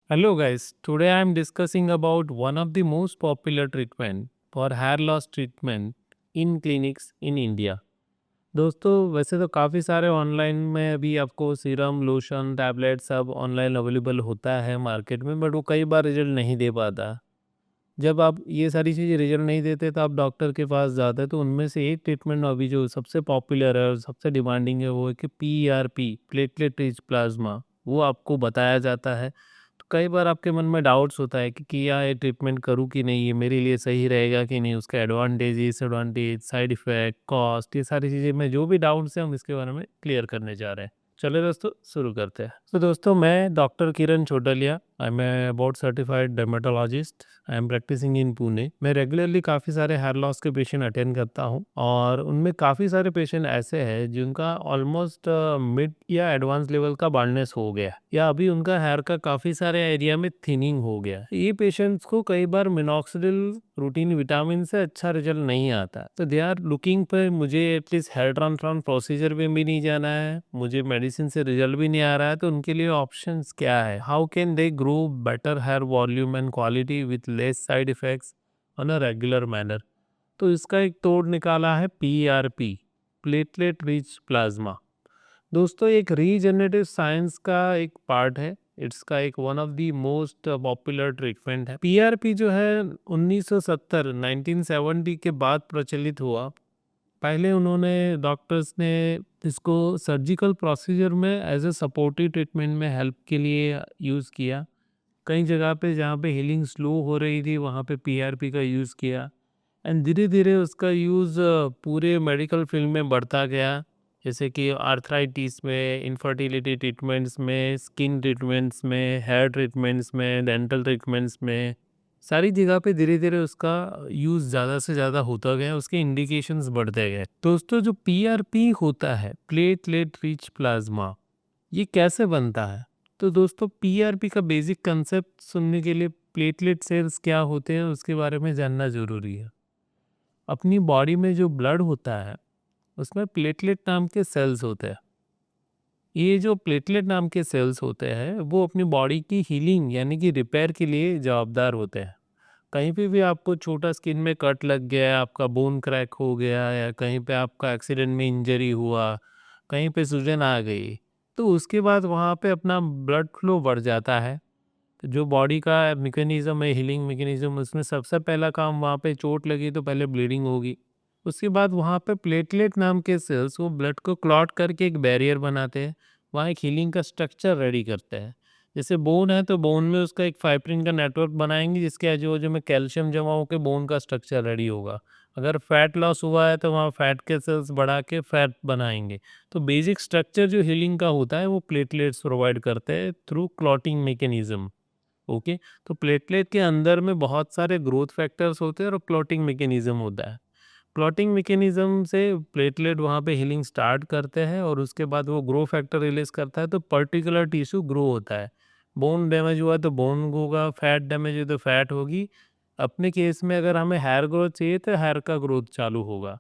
Hello guys, today I am discussing about one of the most popular treatment for hair loss treatment in clinics in India. दोस्तों वैसे तो काफ़ी सारे online में अभी आपको सीरम, लोशन, टैबलेट सब ऑनलाइन अवेलेबल होता है मार्केट में बट वो कई बार रिजल्ट नहीं दे पाता। जब आप ये सारी चीज़ें रिजल्ट नहीं देते तो आप डॉक्टर के पास जाते हैं तो उनमें से एक ट्रीटमेंट अभी जो सबसे पॉपुलर है और सबसे डिमांडिंग है वो है कि पीआरपी प्लेटलेट रिच प्लाज्मा वो आपको बताया जाता है। तो कई बार आपके मन में डाउट्स होता है कि क्या ये ट्रीटमेंट करूँ कि नहीं, ये मेरे लिए सही रहेगा कि नहीं, उसका advantage, disadvantage, side effect, cost, ये सारी चीज़ें में जो भी डाउट्स हैं हम इसके बारे में क्लियर करने जा रहे हैं। चलिए दोस्तों शुरू करते हैं। तो दोस्तों मैं doctor Kiran Chhotaliya, I am a board certified dermatologist. I am practising in Pune. मैं रेगुलरली काफ़ी सारे हेयर लॉस के पेशेंट अटेंड करता हूँ और उनमें काफ़ी सारे पेशेंट ऐसे हैं जिनका ऑलमोस्ट मिड या एडवांस लेवल का बाल्डनेस हो गया या अभी उनका हेयर का काफ़ी सारे एरिया में थिनिंग हो गया। ये पेशेंट्स को कई बार मिनॉक्सिडिल रूटीन विटामिन से अच्छा रिजल्ट नहीं आता, तो दे आर लुकिंग पे मुझे एटलीस्ट हेयर ट्रांसप्लांट प्रोसीजर में भी नहीं जाना है, मुझे मेडिसिन से रिजल्ट भी नहीं आ रहा है, तो उनके लिए ऑप्शंस क्या है? How can they grow better hair volume and quality with less side effects on a regular manner? तो इसका एक तोड़ निकाला है पीआरपी, प्लेटलेट रिच प्लाज्मा। दोस्तों एक रीजनरेटिव साइंस का एक पार्ट है, इसका एक one of the most popular treatment है। पीआरपी जो है 1970 1970 के बाद प्रचलित हुआ। पहले उन्होंने डॉक्टर्स ने इसको सर्जिकल प्रोसीजर में एज ए सपोर्टिव ट्रीटमेंट में हेल्प के लिए यूज़ किया। कई जगह पे जहाँ पे हीलिंग स्लो हो रही थी वहाँ पे पीआरपी का यूज़ किया एंड धीरे धीरे उसका यूज़ पूरे मेडिकल फील्ड में बढ़ता गया। जैसे कि आर्थराइटिस में, इनफर्टिलिटी ट्रीटमेंट्स में, स्किन ट्रीटमेंट्स में, हेयर ट्रीटमेंट्स में, डेंटल ट्रीटमेंट्स में, सारी जगह पे धीरे धीरे उसका यूज़ ज़्यादा से ज़्यादा होता गया, उसके इंडिकेशंस बढ़ते गए। दोस्तों जो पीआरपी होता है, प्लेटलेट रिच प्लाज्मा, ये कैसे बनता है? तो दोस्तों पीआरपी का बेसिक कंसेप्ट सुनने के लिए प्लेटलेट सेल्स क्या होते हैं उसके बारे में जानना ज़रूरी है। अपनी बॉडी में जो ब्लड होता है उसमें प्लेटलेट नाम के सेल्स होते हैं। ये जो प्लेटलेट नाम के सेल्स होते हैं वो अपनी बॉडी की हीलिंग यानी कि रिपेयर के लिए जवाबदार होते हैं। कहीं पे भी आपको छोटा स्किन में कट लग गया, आपका बोन क्रैक हो गया या कहीं पे आपका एक्सीडेंट में इंजरी हुआ, कहीं पे सूजन आ गई, तो उसके बाद वहाँ पे अपना ब्लड फ्लो बढ़ जाता है। तो जो बॉडी का मैकेनिज़्म है, हीलिंग मैकेनिज़्म, उसमें सबसे पहला काम, वहाँ पे चोट लगी तो पहले ब्लीडिंग होगी। उसके बाद वहाँ पे प्लेटलेट नाम के सेल्स वो ब्लड को क्लॉट करके एक बैरियर बनाते हैं, वहाँ एक हीलिंग का स्ट्रक्चर रेडी करते हैं। जैसे बोन है तो बोन में उसका एक फाइब्रिन का नेटवर्क बनाएँगे जिसके आजू-बाजू में कैल्शियम जमा होके बोन का स्ट्रक्चर रेडी होगा। अगर फैट लॉस हुआ है तो वहाँ फैट के सेल्स बढ़ा के फैट बनाएँगे। तो बेसिक स्ट्रक्चर जो हीलिंग का होता है वो प्लेटलेट्स प्रोवाइड करते हैं थ्रू क्लॉटिंग मैकेनिज़्म। ओके। तो प्लेटलेट के अंदर में बहुत सारे ग्रोथ फैक्टर्स होते हैं और क्लॉटिंग मैकेनिज्म होता है। क्लॉटिंग मैकेनिज्म से प्लेटलेट वहाँ पे हीलिंग स्टार्ट करते हैं और उसके बाद वो ग्रो फैक्टर रिलीज करता है तो पर्टिकुलर टिश्यू ग्रो होता है। बोन डैमेज हुआ तो बोन होगा, फैट डैमेज हुआ तो फैट होगी। अपने केस में अगर हमें हेयर ग्रोथ चाहिए तो हेयर का ग्रोथ चालू होगा।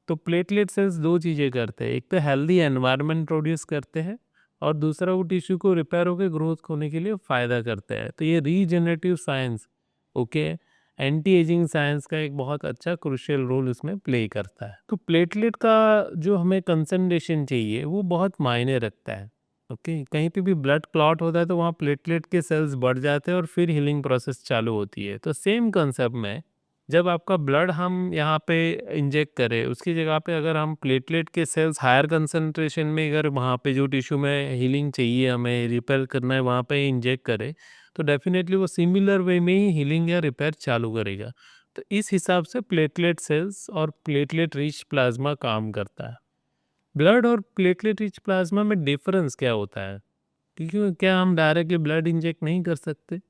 तो प्लेटलेट सेल्स दो चीज़ें करते हैं, एक तो हेल्दी एनवायरनमेंट प्रोड्यूस करते हैं और दूसरा वो टिश्यू को रिपेयर होकर ग्रोथ होने के लिए फ़ायदा करता है। तो ये regenerative science, okay, anti ageing science का एक बहुत अच्छा क्रूशियल रोल उसमें प्ले करता है। तो प्लेटलेट का जो हमें कंसंट्रेशन चाहिए वो बहुत मायने रखता है। ओके, कहीं पे भी ब्लड क्लॉट होता है तो वहाँ प्लेटलेट के सेल्स बढ़ जाते हैं और फिर हीलिंग प्रोसेस चालू होती है। तो सेम कंसेप्ट में जब आपका ब्लड हम यहाँ पे इंजेक्ट करें उसकी जगह पे अगर हम प्लेटलेट के सेल्स हायर कंसंट्रेशन में, अगर वहाँ पे जो टिश्यू में हीलिंग चाहिए, हमें रिपेयर करना है, वहाँ पे इंजेक्ट करें तो डेफिनेटली वो सिमिलर वे में ही हीलिंग या रिपेयर चालू करेगा। तो इस हिसाब से प्लेटलेट सेल्स और प्लेटलेट रिच प्लाज्मा काम करता है। ब्लड और प्लेटलेट रिच प्लाज्मा में डिफरेंस क्या होता है? क्योंकि क्या हम डायरेक्टली ब्लड इंजेक्ट नहीं कर सकते?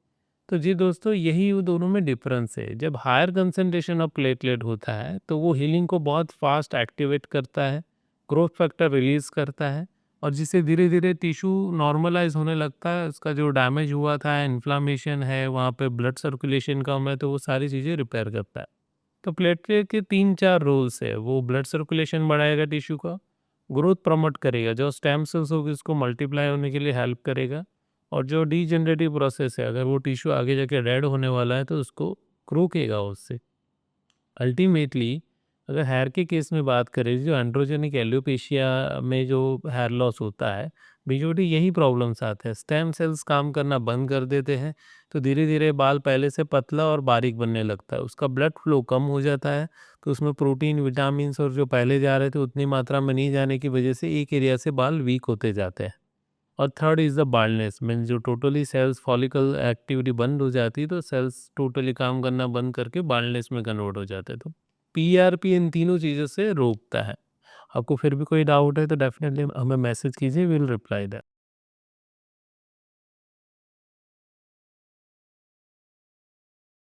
तो जी दोस्तों यही वो दोनों में डिफरेंस है। जब हायर कंसंट्रेशन ऑफ प्लेटलेट होता है तो वो हीलिंग को बहुत फास्ट एक्टिवेट करता है, ग्रोथ फैक्टर रिलीज करता है और जिससे धीरे धीरे टिश्यू नॉर्मलाइज होने लगता है। उसका जो डैमेज हुआ था, इन्फ्लामेशन है, वहाँ पे ब्लड सर्कुलेशन कम है तो वो सारी चीज़ें रिपेयर करता है। तो प्लेटलेट के 3-4 रोल्स है। वो ब्लड सर्कुलेशन बढ़ाएगा टिश्यू का, ग्रोथ प्रमोट करेगा, जो स्टेम सेल्स होगी उसको मल्टीप्लाई होने के लिए हेल्प करेगा और जो डीजनरेटिव प्रोसेस है, अगर वो टिश्यू आगे जाके डेड होने वाला है तो उसको रोकेगा उससे। अल्टीमेटली अगर हेयर के केस में बात करें, जो एंड्रोजेनिक एलोपेशिया में जो हेयर लॉस होता है, मेजॉरिटी यही प्रॉब्लम्स आते हैं। स्टेम सेल्स काम करना बंद कर देते हैं, तो धीरे धीरे बाल पहले से पतला और बारीक बनने लगता है, उसका ब्लड फ्लो कम हो जाता है, तो उसमें प्रोटीन, विटामिन्स और जो पहले जा रहे थे उतनी मात्रा में नहीं जाने की वजह से एक एरिया से बाल वीक होते जाते हैं। और third is the baldness, means जो टोटली सेल्स फॉलिकल एक्टिविटी बंद हो जाती है, तो सेल्स टोटली काम करना बंद करके बाल्डनेस में कन्वर्ट हो जाते हैं। तो पीआरपी इन तीनों चीज़ों से रोकता है। आपको फिर भी कोई डाउट है तो डेफिनेटली हमें मैसेज कीजिए, वी विल रिप्लाई दैट।